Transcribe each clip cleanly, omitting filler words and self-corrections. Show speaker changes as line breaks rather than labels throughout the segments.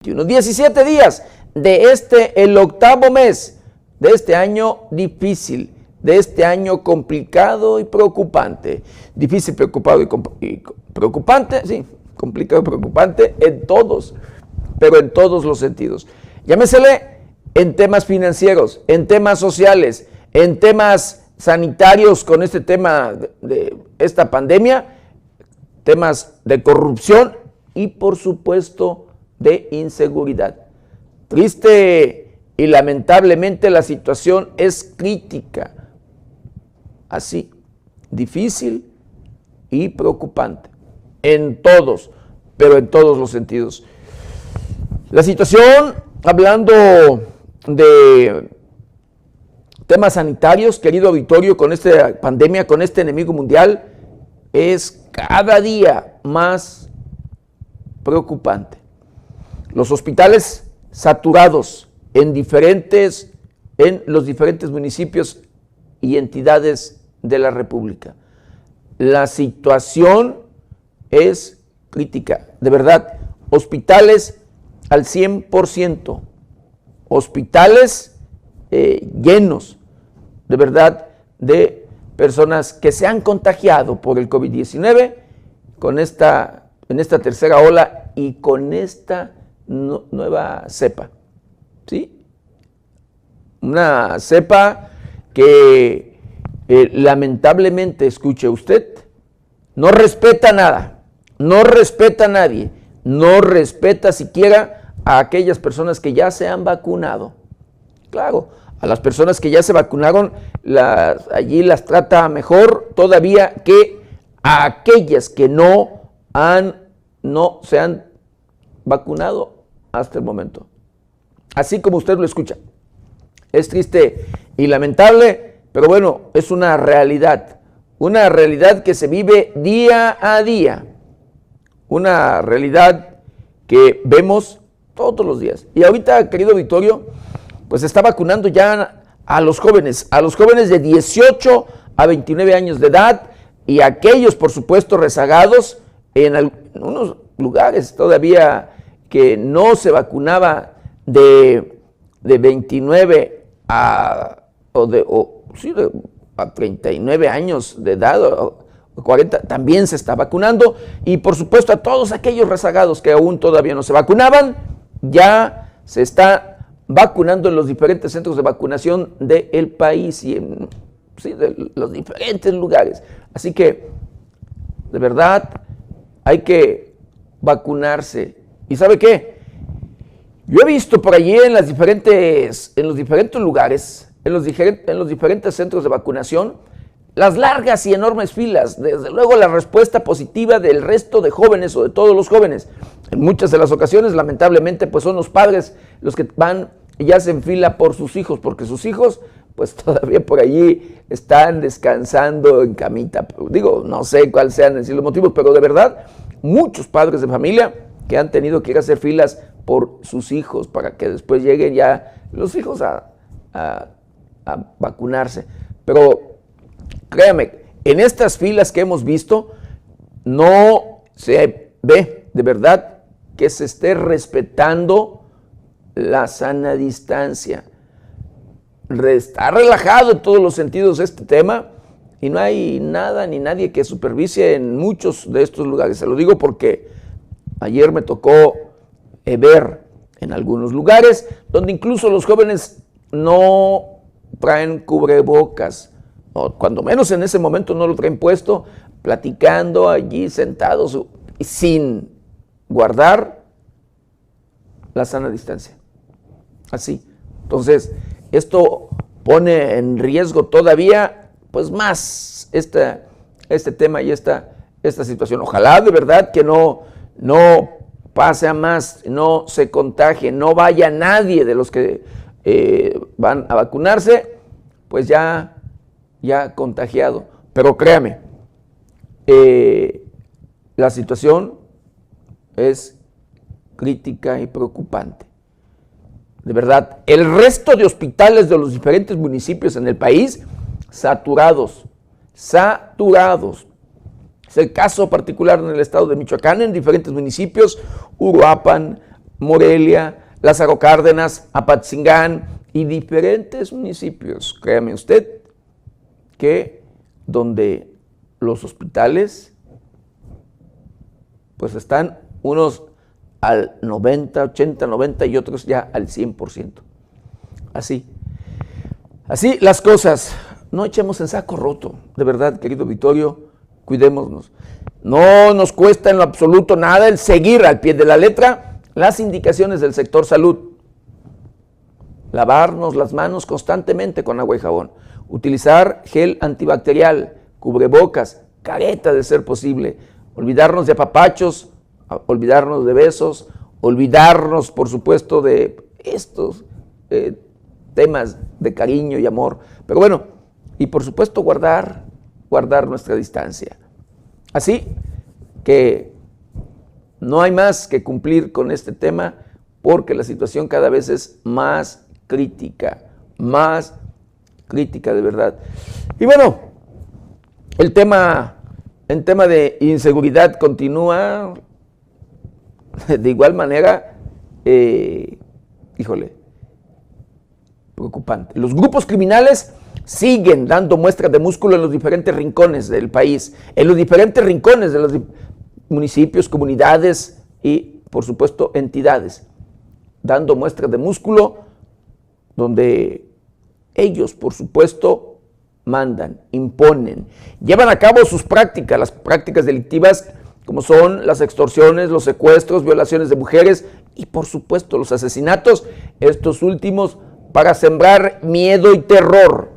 17 días de el octavo mes de este año difícil, de este año complicado y preocupante. Difícil, preocupado y preocupante, sí, complicado y preocupante en todos, pero en todos los sentidos. Llámesele en temas financieros, en temas sociales, en temas sanitarios con este tema de esta pandemia, temas de corrupción y por supuesto de inseguridad. Triste y lamentablemente la situación es crítica, así, difícil y preocupante, en todos, pero en todos los sentidos. La situación, hablando de temas sanitarios, querido auditorio, con esta pandemia, con este enemigo mundial, es cada día más preocupante. Los hospitales saturados en los diferentes municipios y entidades de la República. La situación es crítica, de verdad. Hospitales al 100%, hospitales llenos, de verdad, de personas que se han contagiado por el COVID-19 en esta tercera ola y con esta nueva cepa, ¿sí? Una cepa que lamentablemente, escuche usted, no respeta nada, no respeta a nadie, no respeta siquiera a aquellas personas que ya se han vacunado. Claro, a las personas que ya se vacunaron, allí las trata mejor todavía que a aquellas que no se han vacunado hasta el momento. Así como usted lo escucha. Es triste y lamentable, pero bueno, es una realidad que se vive día a día, una realidad que vemos todos los días. Y ahorita, querido auditorio, pues está vacunando ya a los jóvenes de 18 a 29 años de edad y aquellos, por supuesto, rezagados en unos lugares todavía que no se vacunaba de 29 a 39 años de edad o 40, también se está vacunando. Y por supuesto a todos aquellos rezagados que aún todavía no se vacunaban, ya se está vacunando en los diferentes centros de vacunación del país y de los diferentes lugares. Así que, de verdad, hay que vacunarse. ¿Y sabe qué? Yo he visto por allí en los diferentes lugares, en los diferentes centros de vacunación, las largas y enormes filas, desde luego la respuesta positiva del resto de jóvenes o de todos los jóvenes. En muchas de las ocasiones, lamentablemente, pues son los padres los que van y hacen fila por sus hijos, porque sus hijos, pues todavía por allí están descansando en camita. Digo, no sé cuáles sean los motivos, pero de verdad, muchos padres de familia que han tenido que ir a hacer filas por sus hijos para que después lleguen ya los hijos a vacunarse. Pero créame, en estas filas que hemos visto, no se ve de verdad que se esté respetando la sana distancia. Está relajado en todos los sentidos este tema y no hay nada ni nadie que supervise en muchos de estos lugares. Se lo digo porque ayer me tocó ver en algunos lugares donde incluso los jóvenes no traen cubrebocas, o cuando menos en ese momento no lo traen puesto, platicando allí sentados sin guardar la sana distancia. Así. Entonces, esto pone en riesgo todavía, pues más este tema y esta situación. Ojalá de verdad que no pase a más, no se contagie, no vaya nadie de los que van a vacunarse, pues ya contagiado. Pero créame, la situación es crítica y preocupante. De verdad, el resto de hospitales de los diferentes municipios en el país, saturados. Es el caso particular en el estado de Michoacán, en diferentes municipios, Uruapan, Morelia, Lázaro Cárdenas, Apatzingán y diferentes municipios, créame usted, que donde los hospitales pues están unos al 90, 80, 90 y otros ya al 100%. Así las cosas. No echemos en saco roto, de verdad, querido Vittorio, cuidémonos. No nos cuesta en lo absoluto nada el seguir al pie de la letra las indicaciones del sector salud. Lavarnos las manos constantemente con agua y jabón. Utilizar gel antibacterial, cubrebocas, careta de ser posible. Olvidarnos de apapachos, olvidarnos de besos, olvidarnos, por supuesto, de estos temas de cariño y amor. Pero bueno, y por supuesto guardar nuestra distancia. Así que no hay más que cumplir con este tema porque la situación cada vez es más crítica de verdad. Y bueno, el tema de inseguridad continúa de igual manera, preocupante. Los grupos criminales siguen dando muestras de músculo en los diferentes rincones del país, en los diferentes rincones de los municipios, comunidades y, por supuesto, entidades, dando muestras de músculo donde ellos, por supuesto, mandan, imponen, llevan a cabo sus prácticas, las prácticas delictivas como son las extorsiones, los secuestros, violaciones de mujeres y, por supuesto, los asesinatos, estos últimos para sembrar miedo y terror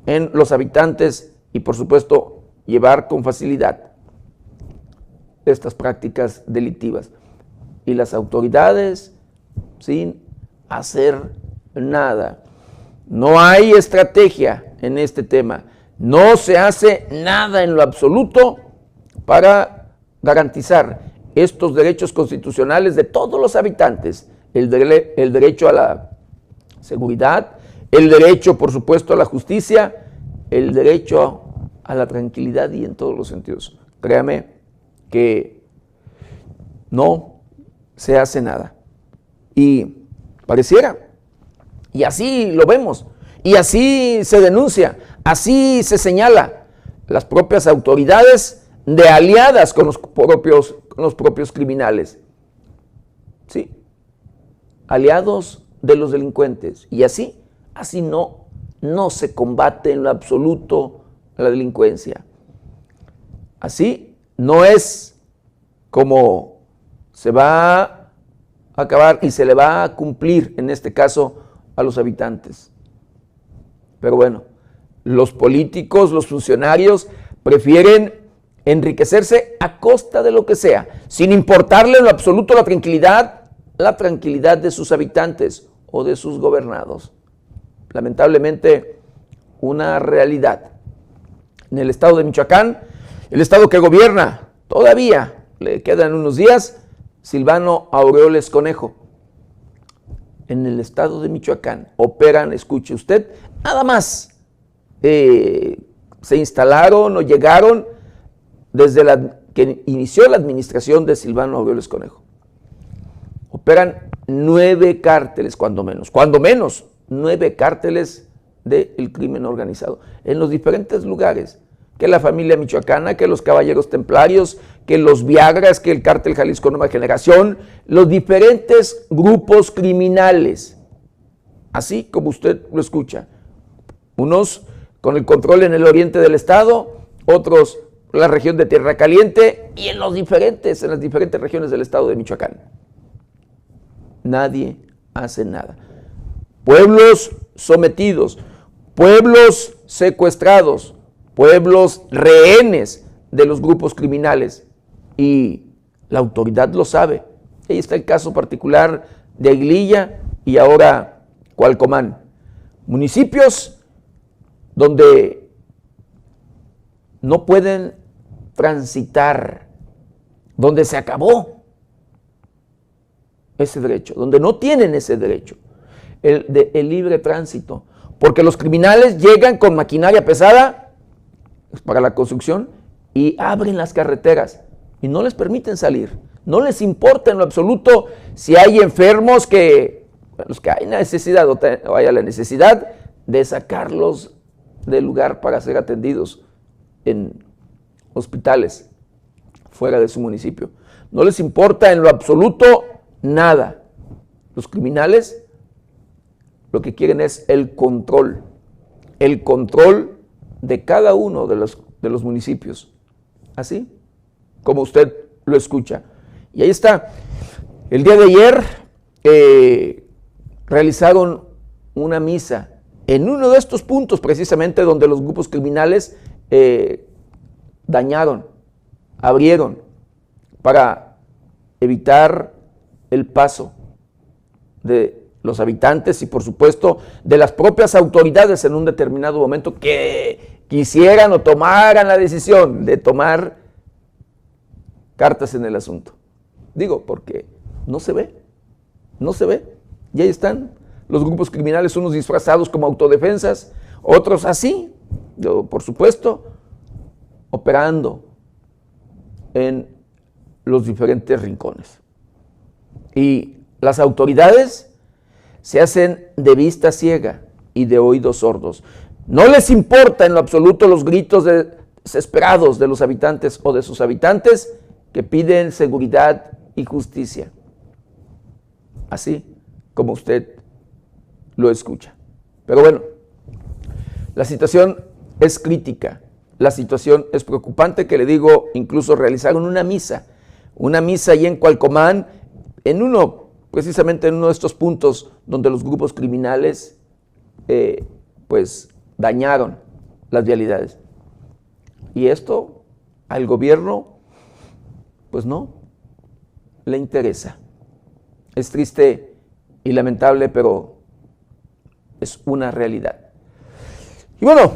en los habitantes y, por supuesto, llevar con facilidad estas prácticas delictivas. Y las autoridades sin hacer nada. No hay estrategia en este tema. No se hace nada en lo absoluto para garantizar estos derechos constitucionales de todos los habitantes. El derecho a la seguridad, el derecho, por supuesto, a la justicia, el derecho a la tranquilidad y en todos los sentidos. Créame que no se hace nada. Y pareciera, y así lo vemos, y así se denuncia, así se señala, las propias autoridades de aliadas con los propios criminales. Sí, aliados de los delincuentes. Y así no se combate en lo absoluto la delincuencia. Así no es como se va a acabar y se le va a cumplir, en este caso, a los habitantes. Pero bueno, los políticos, los funcionarios prefieren enriquecerse a costa de lo que sea, sin importarle en lo absoluto la tranquilidad de sus habitantes o de sus gobernados. Lamentablemente, una realidad. En el estado de Michoacán, el estado que gobierna, todavía le quedan unos días, Silvano Aureoles Conejo. En el estado de Michoacán operan, escuche usted, nada más se instalaron o llegaron desde que inició la administración de Silvano Aureoles Conejo. Operan 9 cárteles, cuando menos 9 cárteles del crimen organizado, en los diferentes lugares, que la familia michoacana, que los caballeros templarios, que los Viagras, que el cártel Jalisco Nueva Generación, los diferentes grupos criminales, así como usted lo escucha, unos con el control en el oriente del estado, otros en la región de Tierra Caliente y en las diferentes regiones del estado de Michoacán. Nadie hace nada. Pueblos sometidos, pueblos secuestrados, pueblos rehenes de los grupos criminales, y la autoridad lo sabe. Ahí está el caso particular de Aguililla y ahora Cualcomán, municipios donde no pueden transitar, donde se acabó ese derecho, donde no tienen ese derecho, el libre tránsito, porque los criminales llegan con maquinaria pesada para la construcción y abren las carreteras y no les permiten salir. No les importa en lo absoluto si hay enfermos los que hay necesidad o haya la necesidad de sacarlos del lugar para ser atendidos en hospitales fuera de su municipio. No les importa en lo absoluto nada. Los criminales lo que quieren es el control de cada uno de los municipios, así como usted lo escucha. Y ahí está. El día de ayer realizaron una misa en uno de estos puntos precisamente donde los grupos criminales dañaron, abrieron para evitar el paso de los habitantes y por supuesto de las propias autoridades en un determinado momento que quisieran o tomaran la decisión de tomar cartas en el asunto. Digo, porque no se ve. Y ahí están los grupos criminales, unos disfrazados como autodefensas, otros así, por supuesto, operando en los diferentes rincones. Y las autoridades se hacen de vista ciega y de oídos sordos. No les importa en lo absoluto los gritos desesperados de los habitantes o de sus habitantes que piden seguridad y justicia. Así como usted lo escucha. Pero bueno, la situación es crítica, la situación es preocupante, que le digo, incluso realizaron una misa ahí en Cualcomán, precisamente en uno de estos puntos donde los grupos criminales pues dañaron las vialidades. Y esto al gobierno pues no le interesa. Es triste y lamentable, pero es una realidad. Y bueno,